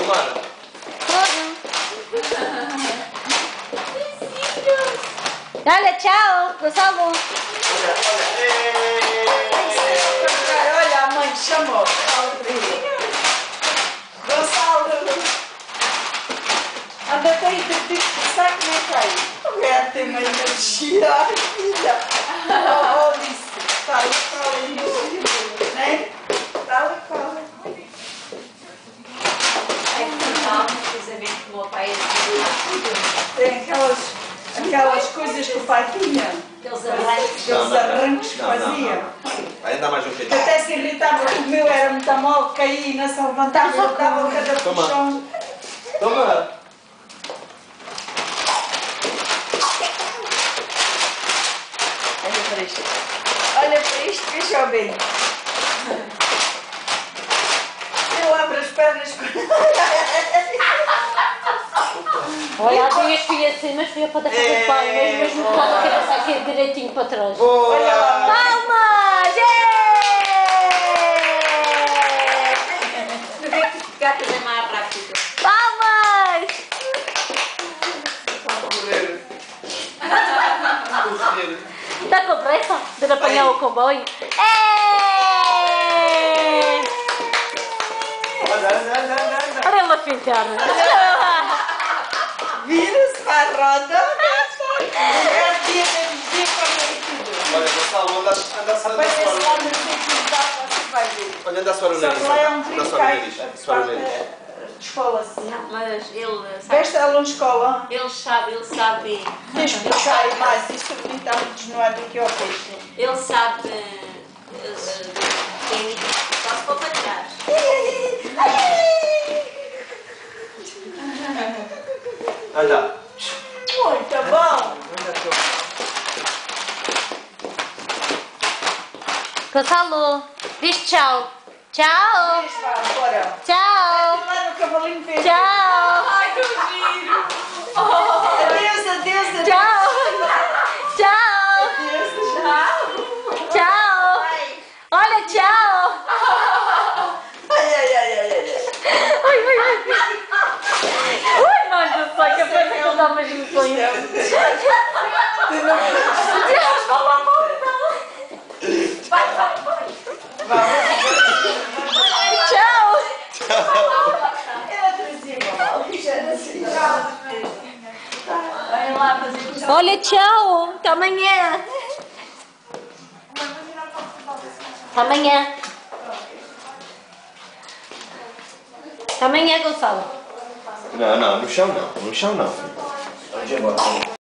filmar? Olha, tchau, Gonçalo. Olha. Olha, a mãe chamou. Gonçalo. Anda aí, tem que pensar como é que é. O gato tem uma energia. Ai, filha. Oh, disse. Está ali qual a energia. Né? Está ali qual. É que não, precisamente como o pai é Tem aquelas coisas que o pai tinha. aqueles arranques. Aqueles arranques que fazia. Vai andar mais um Que bocadinho. até se irritava porque o meu era muito mole, caía e não se levantava, eu dava cada Toma. puxão. Toma! Olha para isto. Olha para isto, veja bem. Eu abro as pernas com... Olha, as minhas filhas assim, mas filha para dar fazer palmas, mesmo com a cabeça aqui direitinho para trás. Olha lá. Palmas! Tu vê que gatas é mais rápido. Palmas! Está com pressa de apanhar o comboio? Anda. Olha ela ficar. Vira-se para a roda. É a dia para tudo. Olha, Gonçalo, anda a Aparece lá no quintal, você vai ver. Olha, anda a suar o Só nariz. que lá é um Anda a trinco suar o nariz. Suar o nariz. de escola assim. Mas ele sabe. Veste ela na escola. Ele sabe. Tens que puxar aí mais. Isto aqui está muito desnuado aqui ao peixe. Ele sabe. Quem só se for para trás. Anda. Muito bom. Gonçalo, diz tchau. Tchau. Bora. Tchau. Lá no cavalinho verde. Tchau. Ai, que giro! Adeus, adeus, adeus. Tchau. Tchau. Adeus. Tchau. Olha, tchau. Ai, ai, ai, ai, ai. Ai, ai, ai. Ui, mano, só que eu penso que eu dou umas emoções. Deus, vá lá, tchau. Ela trazia uma malija assim. Vai lá fazer o Olha, tchau. Até amanhã. Até amanhã. Até amanhã, Gonçalo. Não, no chão não. No chão não. Vamos embora.